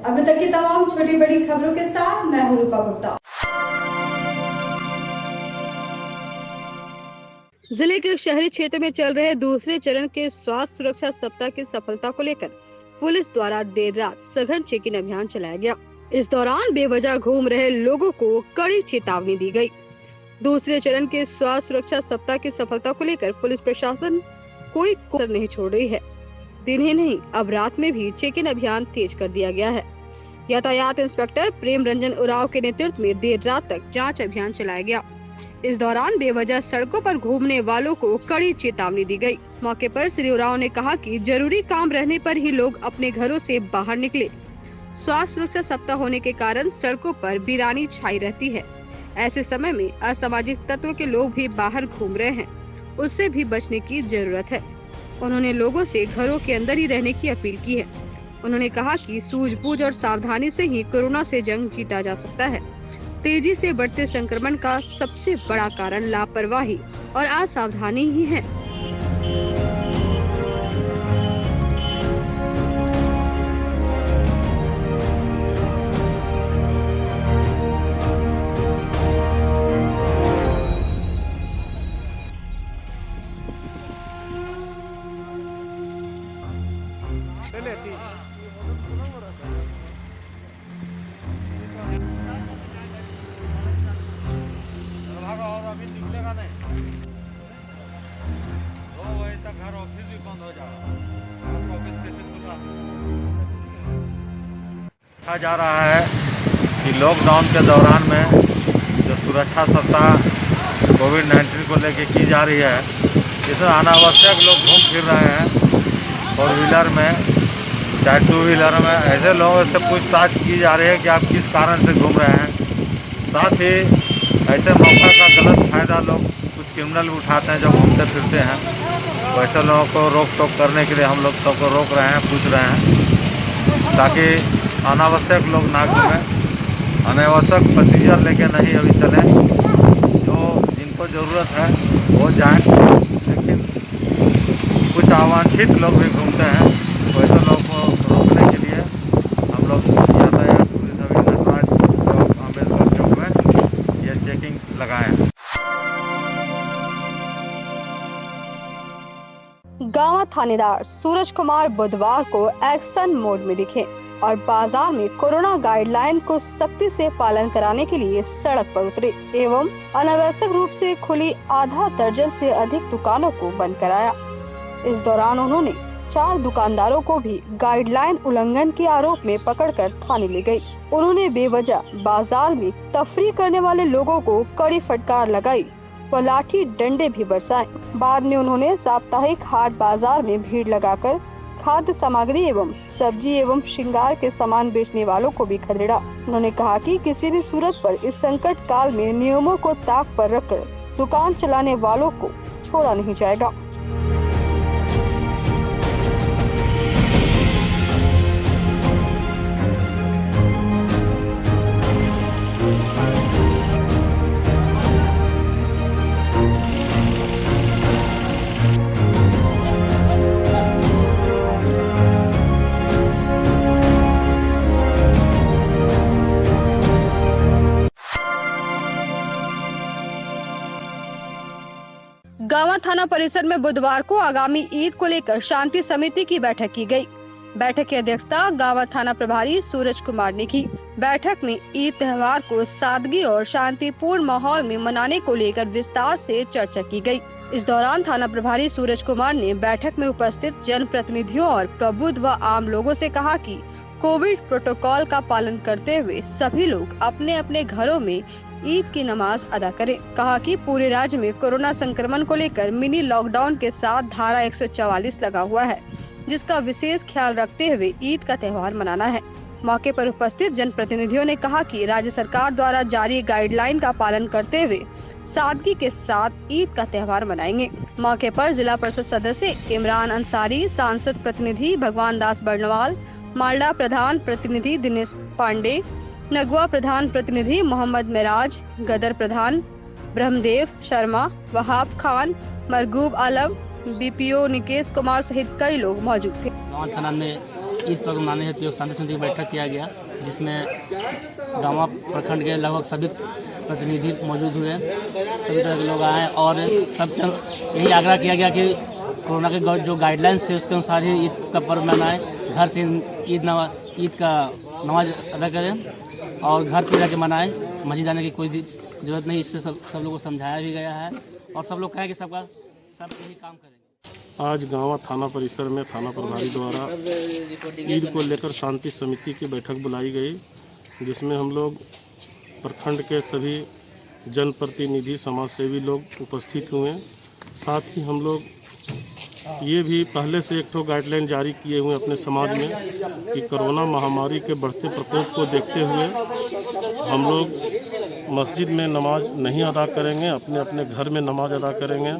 अभी तक की तमाम छोटी बड़ी खबरों के साथ मैं हूं रूपा गुप्ता। जिले के शहरी क्षेत्र में चल रहे दूसरे चरण के स्वास्थ्य सुरक्षा सप्ताह की सफलता को लेकर पुलिस द्वारा देर रात सघन चेकिंग अभियान चलाया गया। इस दौरान बेवजह घूम रहे लोगों को कड़ी चेतावनी दी गई। दूसरे चरण के स्वास्थ्य सुरक्षा सप्ताह की सफलता को लेकर पुलिस प्रशासन कोई कसर नहीं छोड़ रही है। दिन ही नहीं, अब रात में भी चेकिंग अभियान तेज कर दिया गया है। यातायात इंस्पेक्टर प्रेम रंजन उरांव के नेतृत्व में देर रात तक जांच अभियान चलाया गया। इस दौरान बेवजह सड़कों पर घूमने वालों को कड़ी चेतावनी दी गई। मौके पर श्री उरांव ने कहा कि जरूरी काम रहने पर ही लोग अपने घरों से बाहर निकले। स्वास्थ्य सुरक्षा सप्ताह होने के कारण सड़कों पर वीरानी छाई रहती है। ऐसे समय में असामाजिक तत्वों के लोग भी बाहर घूम रहे हैं, उससे भी बचने की जरूरत है। उन्होंने लोगों से घरों के अंदर ही रहने की अपील की है। उन्होंने कहा कि सूझबूझ और सावधानी से ही कोरोना से जंग जीता जा सकता है। तेजी से बढ़ते संक्रमण का सबसे बड़ा कारण लापरवाही और असावधानी ही है। अभी निकलेगा नहीं। 2 बजे तक घर ऑफिस भी बंद हो जा रहा है। ऑफिस कैसे खुला? कहा जा रहा है कि लॉकडाउन के दौरान में जो सुरक्षा सप्ताह कोविड-19 को लेकर की जा रही है, इसमें अनावश्यक लोग घूम फिर रहे हैं। 4 व्हीलर में, चाहे 2 व्हीलर में, ऐसे लोगों से पूछताछ की जा रही है कि आप किस कारण से घूम रहे हैं। साथ ही ऐसे मौका का गलत फायदा लोग कुछ क्रिमिनल उठाते हैं जो घूमते फिरते हैं। वैसे लोगों को रोक टोक करने के लिए हम लोग सबको रोक रहे हैं, पूछ रहे हैं, ताकि अनावश्यक लोग ना घूमें। अनावश्यक प्रोसीजर लेके नहीं अभी चलें। जो जिनको ज़रूरत है वो जाएं, लेकिन कुछ अवांछित लोग भी घूमते हैं। वैसे लोग को रोकने के लिए हम लोग यातायात पुलिस अभी नटराज चौक, अम्बेडकर चौक में ये चेकिंग लगाए हैं। गांव थानेदार सूरज कुमार बुधवार को एक्शन मोड में दिखे और बाजार में कोरोना गाइडलाइन को सख्ती से पालन कराने के लिए सड़क पर उतरे एवं अनावश्यक रूप से खुली आधा दर्जन से अधिक दुकानों को बंद कराया। इस दौरान उन्होंने 4 दुकानदारों को भी गाइडलाइन उल्लंघन के आरोप में पकड़कर थाने ले गई। उन्होंने बेवजह बाजार में तफरीह करने वाले लोगों को कड़ी फटकार लगाई व लाठी डंडे भी बरसाए। बाद में उन्होंने साप्ताहिक हाट बाजार में भीड़ लगाकर खाद्य सामग्री एवं सब्जी एवं श्रृंगार के सामान बेचने वालों को भी खदेड़ा। उन्होंने कहा कि किसी भी सूरत पर इस संकट काल में नियमों को ताक पर रखकर दुकान चलाने वालों को छोड़ा नहीं जाएगा। गांवा थाना परिसर में बुधवार को आगामी ईद को लेकर शांति समिति की बैठक की गई। बैठक की अध्यक्षता गांवा थाना प्रभारी सूरज कुमार ने की। बैठक में ईद त्योहार को सादगी और शांतिपूर्ण माहौल में मनाने को लेकर विस्तार से चर्चा की गई। इस दौरान थाना प्रभारी सूरज कुमार ने बैठक में उपस्थित जनप्रतिनिधियों और प्रबुद्ध व आम लोगों से कहा कि कोविड प्रोटोकॉल का पालन करते हुए सभी लोग अपने अपने घरों में ईद की नमाज अदा करें। कहा कि पूरे राज्य में कोरोना संक्रमण को लेकर मिनी लॉकडाउन के साथ धारा 144 लगा हुआ है, जिसका विशेष ख्याल रखते हुए ईद का त्योहार मनाना है। मौके पर उपस्थित जनप्रतिनिधियों ने कहा कि राज्य सरकार द्वारा जारी गाइडलाइन का पालन करते हुए सादगी के साथ ईद का त्योहार मनाएंगे। मौके पर जिला परिषद सदस्य इमरान अंसारी, सांसद प्रतिनिधि भगवान दास बर्नवाल, मालडा प्रधान प्रतिनिधि दिनेश पांडे, नगवा प्रधान प्रतिनिधि मोहम्मद मेराज, गदर प्रधान ब्रह्मदेव शर्मा, वहाब खान, मरगूब आलम, बीपीओ निकेश कुमार सहित कई लोग मौजूद थे। गाँव थाना में ईद पर्व मनाने हेतु एक शांति समिति की बैठक किया गया, जिसमें गाँव प्रखंड के लगभग सभी प्रतिनिधि मौजूद हुए, सभी तरह के लोग आए और सब यही आग्रह किया गया कि कोरोना के जो गाइडलाइंस है उसके अनुसार ही ईद का पर्व मनाएं, घर से ईद का नमाज अदा करें और घर पे जाके मनाएं, मस्जिद आने की कोई ज़रूरत नहीं। इससे सब लोगों को समझाया भी गया है और सब लोग कहें कि सब यही काम करेंगे। आज गाँव थाना परिसर में थाना प्रभारी द्वारा ईद को लेकर शांति समिति की बैठक बुलाई गई, जिसमें हम लोग प्रखंड के सभी जनप्रतिनिधि समाजसेवी लोग उपस्थित हुए। साथ ही हम लोग ये भी पहले से एक गाइडलाइन जारी किए हुए अपने समाज में कि कोरोना महामारी के बढ़ते प्रकोप को देखते हुए हम लोग मस्जिद में नमाज नहीं अदा करेंगे, अपने अपने घर में नमाज अदा करेंगे।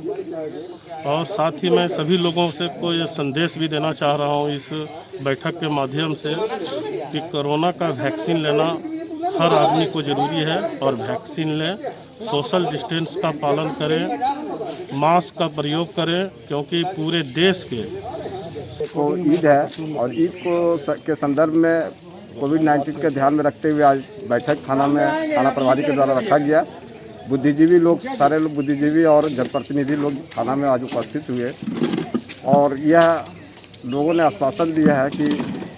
और साथ ही मैं सभी लोगों से को ये संदेश भी देना चाह रहा हूँ इस बैठक के माध्यम से कि कोरोना का वैक्सीन लेना हर आदमी को ज़रूरी है और वैक्सीन लें, सोशल डिस्टेंस का पालन करें, मास्क का प्रयोग करें, क्योंकि पूरे देश के को ईद है और ईद को के संदर्भ में कोविड-19 के ध्यान में रखते हुए आज बैठक थाना प्रभारी के द्वारा रखा गया। बुद्धिजीवी लोग, सारे लोग बुद्धिजीवी और जनप्रतिनिधि लोग थाना में आज उपस्थित हुए और यह लोगों ने आश्वासन दिया है कि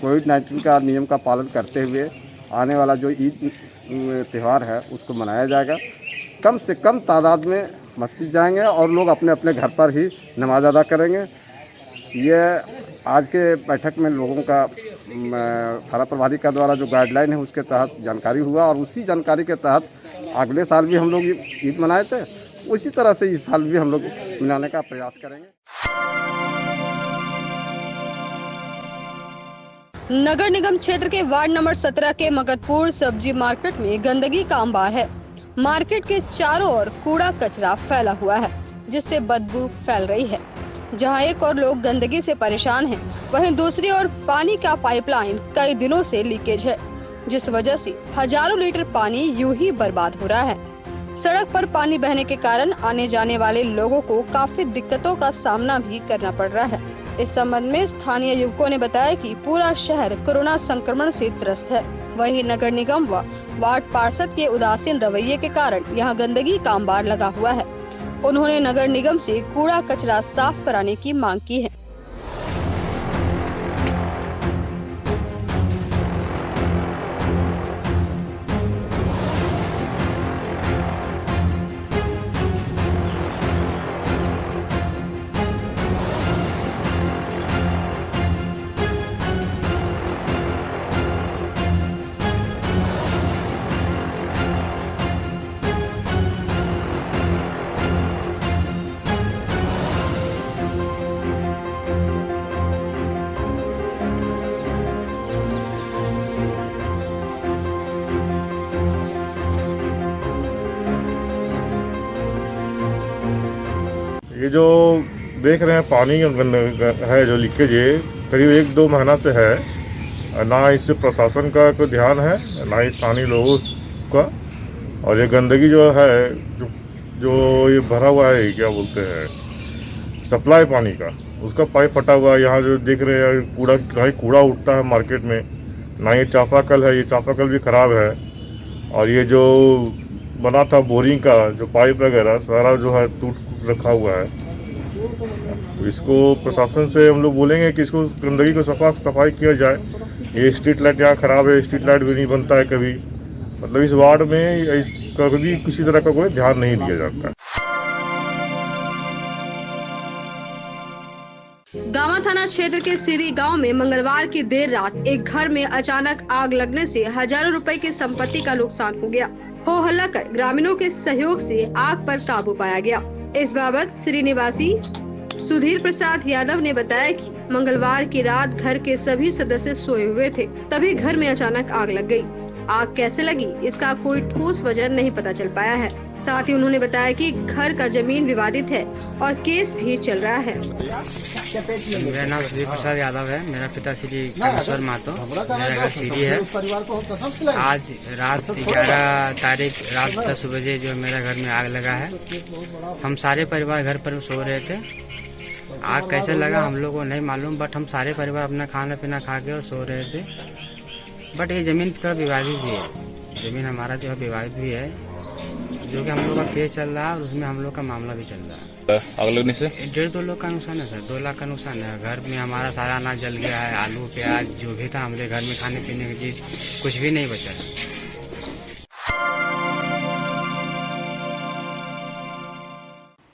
कोविड-19 का नियम का पालन करते हुए आने वाला जो ईद त्यौहार है उसको मनाया जाएगा। कम से कम तादाद में मस्जिद जाएंगे और लोग अपने अपने घर पर ही नमाज अदा करेंगे। ये आज के बैठक में लोगों का थाना प्रभारी का द्वारा जो गाइडलाइन है उसके तहत जानकारी हुआ और उसी जानकारी के तहत अगले साल भी हम लोग ईद मनाए थे, उसी तरह से इस साल भी हम लोग मनाने का प्रयास करेंगे। नगर निगम क्षेत्र के वार्ड नंबर 17 के मगतपुर सब्जी मार्केट में गंदगी का अंबार है। मार्केट के चारों ओर कूड़ा कचरा फैला हुआ है, जिससे बदबू फैल रही है। जहां एक और लोग गंदगी से परेशान हैं, वहीं दूसरी ओर पानी का पाइपलाइन कई दिनों से लीकेज है, जिस वजह से हजारों लीटर पानी यूं ही बर्बाद हो रहा है। सड़क पर पानी बहने के कारण आने जाने वाले लोगों को काफी दिक्कतों का सामना भी करना पड़ रहा है। इस संबंध में स्थानीय युवकों ने बताया कि पूरा शहर कोरोना संक्रमण से त्रस्त है। वहीं नगर निगम व वार्ड पार्षद के उदासीन रवैये के कारण यहां गंदगी का अंबार लगा हुआ है। उन्होंने नगर निगम से कूड़ा कचरा साफ कराने की मांग की है। ये जो देख रहे हैं पानी है जो लीकेज है करीब 1-2 महीना से है, ना इससे प्रशासन का कोई ध्यान है ना ही स्थानीय लोगों का। और ये गंदगी जो है जो ये भरा हुआ है, क्या बोलते हैं, सप्लाई पानी का, उसका पाइप फटा हुआ है। यहाँ जो देख रहे हैं कूड़ा, कहीं कूड़ा उठता है मार्केट में, ना ये चापाकल है, ये चापाकल भी ख़राब है। और ये जो बना था बोरिंग का जो पाइप वगैरह सारा जो है टूट रखा हुआ है। इसको प्रशासन से हम लोग बोलेंगे कि इसको गंदगी को सफाई किया जाए। ये स्ट्रीट लाइट यहाँ ख़राब है, स्ट्रीट लाइट भी नहीं बनता है कभी, मतलब इस वार्ड में कभी किसी तरह का कोई ध्यान नहीं दिया जाता। गांवा थाना क्षेत्र के सीरी गांव में मंगलवार की देर रात एक घर में अचानक आग लगने से हजारों रुपए की संपत्ति का नुकसान हो गया। हो हल्ला कर ग्रामीणों के सहयोग से आग पर काबू पाया गया। इस बाबत सीरी निवासी सुधीर प्रसाद यादव ने बताया कि मंगलवार की रात घर के सभी सदस्य सोए हुए थे, तभी घर में अचानक आग लग गई। आग कैसे लगी इसका कोई ठोस वजह नहीं पता चल पाया है। साथ ही उन्होंने बताया कि घर का जमीन विवादित है और केस भी चल रहा है। मेरा नाम सुधीर प्रसाद यादव है। मेरा पिता श्री कामेश्वर महतो, मेरा घर सीरी है। आज रात 11 तारीख रात 10 बजे जो मेरा घर में आग लगा है। हम सारे परिवार घर पर सो रहे थे। आग कैसे लगा हम लोग को नहीं मालूम, बट हम सारे परिवार अपना खाना पीना खा के और सो रहे थे। बट ये ज़मीन थोड़ा विवादित भी है, ज़मीन हमारा जो है विवादित भी है, जो कि हम लोग का केस चल रहा है और उसमें हम लोग का मामला भी चल रहा है। आग लगने से 1.5-2 लाख का नुकसान है सर, 2 लाख का नुकसान है। घर में हमारा सारा अनाज जल गया है, आलू प्याज जो भी था हमारे घर में खाने पीने की चीज़ कुछ भी नहीं बचा है।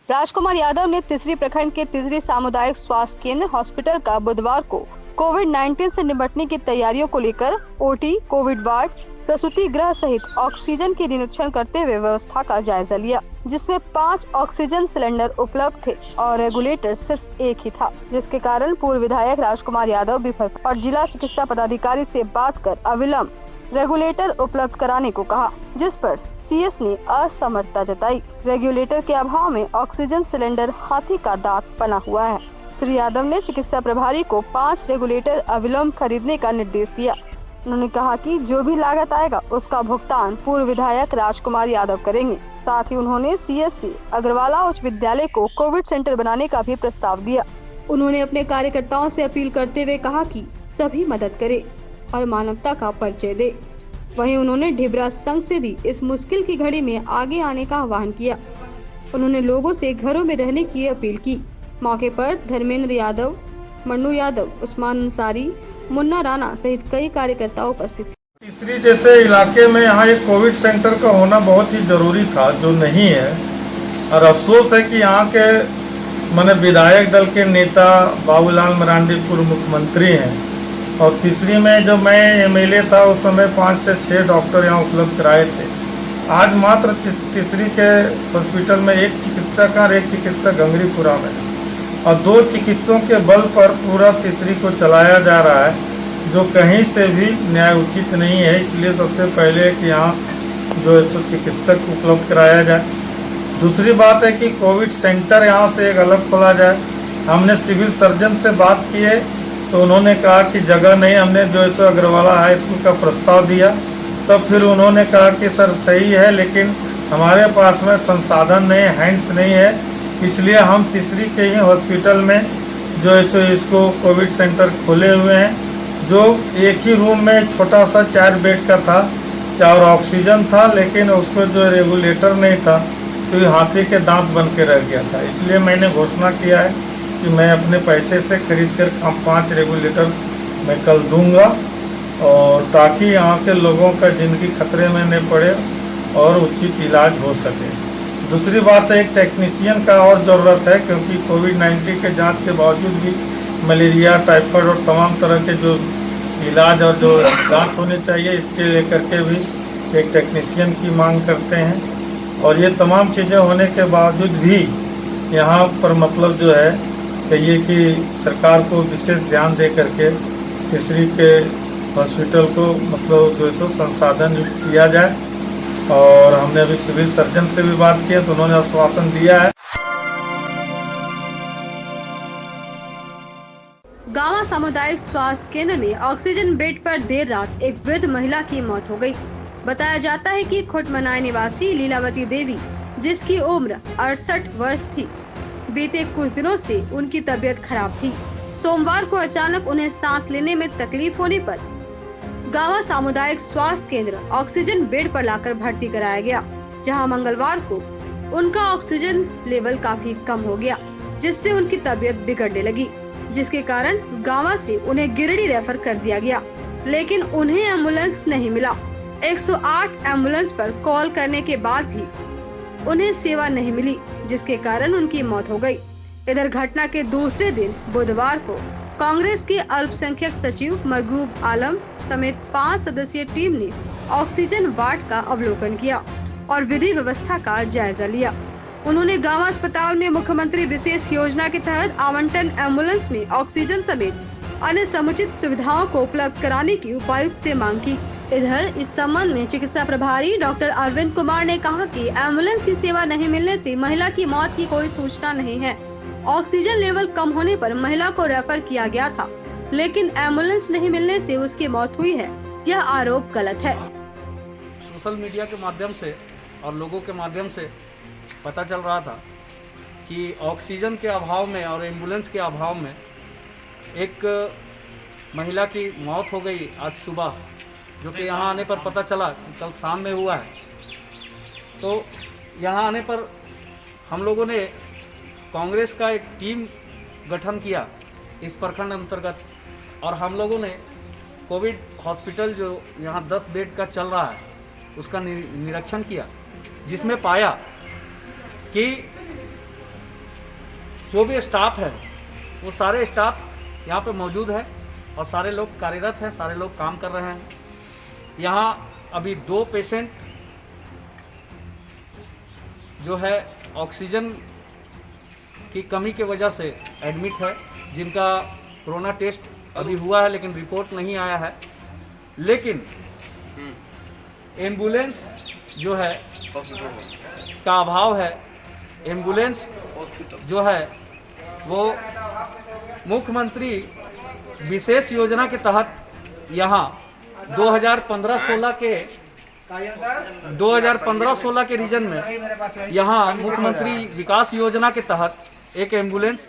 राजकुमार यादव ने तीसरी प्रखंड के तीसरी सामुदायिक स्वास्थ्य केंद्र हॉस्पिटल का बुधवार को कोविड-19 से निपटने की तैयारियों को लेकर ओटी, कोविड वार्ड, प्रसूति गृह सहित ऑक्सीजन की निरीक्षण करते हुए व्यवस्था का जायजा लिया, जिसमें 5 ऑक्सीजन सिलेंडर उपलब्ध थे और रेगुलेटर सिर्फ एक ही था, जिसके कारण पूर्व विधायक राजकुमार यादव विफल और जिला चिकित्सा पदाधिकारी से बात कर अविलंब रेगुलेटर उपलब्ध कराने को कहा, जिस पर सीएस ने असमर्थता जताई। रेगुलेटर के अभाव में ऑक्सीजन सिलेंडर हाथी का दांत बना हुआ है। श्री यादव ने चिकित्सा प्रभारी को 5 रेगुलेटर अविलंब खरीदने का निर्देश दिया। उन्होंने कहा कि जो भी लागत आएगा उसका भुगतान पूर्व विधायक राजकुमार यादव करेंगे। साथ ही उन्होंने सीएससी अग्रवाला उच्च विद्यालय को कोविड सेंटर बनाने का भी प्रस्ताव दिया। उन्होंने अपने कार्यकर्ताओं से अपील करते हुए कहा कि सभी मदद करें और मानवता का परिचय दे। वहीं उन्होंने ढिबरा संघ से भी इस मुश्किल की घड़ी में आगे आने का आह्वान किया। उन्होंने लोगों से घरों में रहने की अपील की। मौके पर धर्मेंद्र यादव, मन्नू यादव, उस्मान अंसारी, मुन्ना राणा सहित कई कार्यकर्ता उपस्थित थे। तीसरी जैसे इलाके में यहाँ एक कोविड सेंटर का होना बहुत ही जरूरी था, जो नहीं है। और अफसोस है कि यहाँ के माने विधायक दल के नेता बाबूलाल मरांडी पूर्व मुख्यमंत्री हैं, और तीसरी में जब मैं एमएलए था उस समय 5 से 6 डॉक्टर यहाँ उपलब्ध कराए थे। आज मात्र तीसरी के हॉस्पिटल में एक चिकित्सक और एक चिकित्सक गंगरीपुरा में, और 2 चिकित्सकों के बल पर पूरा तीसरी को चलाया जा रहा है, जो कहीं से भी न्याय उचित नहीं है। इसलिए सबसे पहले कि यहाँ जो है सो चिकित्सक उपलब्ध कराया जाए। दूसरी बात है कि कोविड सेंटर यहाँ से एक अलग खोला जाए। हमने सिविल सर्जन से बात की है तो उन्होंने कहा कि जगह नहीं। हमने जो है सो अग्रवाला हाई स्कूल का प्रस्ताव दिया, तब फिर उन्होंने कहा कि सर सही है, लेकिन हमारे पास में संसाधन नहीं, हैंड्स नहीं है, इसलिए हम तीसरी के ही हॉस्पिटल में जो है सो इसको कोविड सेंटर खोले हुए हैं, जो एक ही रूम में छोटा सा 4 बेड का था, 4 ऑक्सीजन था, लेकिन उसको जो रेगुलेटर नहीं था तो ये हाथी के दांत बन के रह गया था। इसलिए मैंने घोषणा किया है कि मैं अपने पैसे से खरीद कर 5 रेगुलेटर मैं कल दूंगा, और ताकि यहाँ के लोगों का जिंदगी खतरे में नहीं पड़े और उचित इलाज हो सके। दूसरी बात है, एक टेक्नीशियन का और ज़रूरत है, क्योंकि कोविड-19 के जांच के बावजूद भी मलेरिया, टाइफाइड और तमाम तरह के जो इलाज और जो जांच होनी चाहिए, इसके लेकर के भी एक टेक्नीशियन की मांग करते हैं। और ये तमाम चीज़ें होने के बावजूद भी यहाँ पर मतलब जो है चाहिए कि सरकार को विशेष ध्यान दे करके तीसरी के हॉस्पिटल को मतलब जो है संसाधन युक्त किया जाए। और हमने अभी सिविल सर्जन से भी बात की है तो उन्होंने आश्वासन दिया है। गांवा सामुदायिक स्वास्थ्य केंद्र में ऑक्सीजन बेड पर देर रात एक वृद्ध महिला की मौत हो गई। बताया जाता है कि खोटमनाई निवासी लीलावती देवी, जिसकी उम्र 68 वर्ष थी, बीते कुछ दिनों से उनकी तबीयत खराब थी। सोमवार को अचानक उन्हें सांस लेने में तकलीफ होने पर गांवा सामुदायिक स्वास्थ्य केंद्र ऑक्सीजन बेड पर लाकर भर्ती कराया गया, जहां मंगलवार को उनका ऑक्सीजन लेवल काफी कम हो गया, जिससे उनकी तबीयत बिगड़ने लगी, जिसके कारण गांवा से उन्हें गिरिडीह रेफर कर दिया गया, लेकिन उन्हें एम्बुलेंस नहीं मिला। 108 एम्बुलेंस पर कॉल करने के बाद भी उन्हें सेवा नहीं मिली, जिसके कारण उनकी मौत हो गई। इधर घटना के दूसरे दिन बुधवार को कांग्रेस के अल्पसंख्यक सचिव महबूब आलम समेत 5 सदस्यीय टीम ने ऑक्सीजन वार्ड का अवलोकन किया और विधि व्यवस्था का जायजा लिया। उन्होंने गांवा अस्पताल में मुख्यमंत्री विशेष योजना के तहत आवंटन एम्बुलेंस में ऑक्सीजन समेत अन्य समुचित सुविधाओं को उपलब्ध कराने की उपायुक्त से मांग की। इधर इस संबंध में चिकित्सा प्रभारी डॉक्टर अरविंद कुमार ने कहा कि एम्बुलेंस की सेवा नहीं मिलने से महिला की मौत की कोई सूचना नहीं है। ऑक्सीजन लेवल कम होने पर महिला को रेफर किया गया था, लेकिन एम्बुलेंस नहीं मिलने से उसकी मौत हुई है। यह आरोप गलत है। सोशल मीडिया के माध्यम से और लोगों के माध्यम से पता चल रहा था कि ऑक्सीजन के अभाव में और एम्बुलेंस के अभाव में एक महिला की मौत हो गई आज सुबह, जो कि यहाँ आने पर पता चला कि कल शाम में हुआ है। तो यहाँ आने पर हम लोगों ने कांग्रेस का एक टीम गठन किया इस प्रखंड अंतर्गत, और हम लोगों ने कोविड हॉस्पिटल जो यहाँ 10 बेड का चल रहा है उसका निरीक्षण किया, जिसमें पाया कि जो भी स्टाफ है वो सारे स्टाफ यहाँ पे मौजूद है और सारे लोग कार्यरत हैं, सारे लोग काम कर रहे हैं। यहाँ अभी 2 पेशेंट जो है ऑक्सीजन की कमी की वजह से एडमिट है, जिनका कोरोना टेस्ट अभी हुआ है लेकिन रिपोर्ट नहीं आया है। लेकिन एम्बुलेंस जो है का अभाव है। एम्बुलेंस जो है वो मुख्यमंत्री विशेष योजना के तहत यहाँ 2015-16 के रीजन में यहाँ मुख्यमंत्री विकास योजना के तहत एक एम्बुलेंस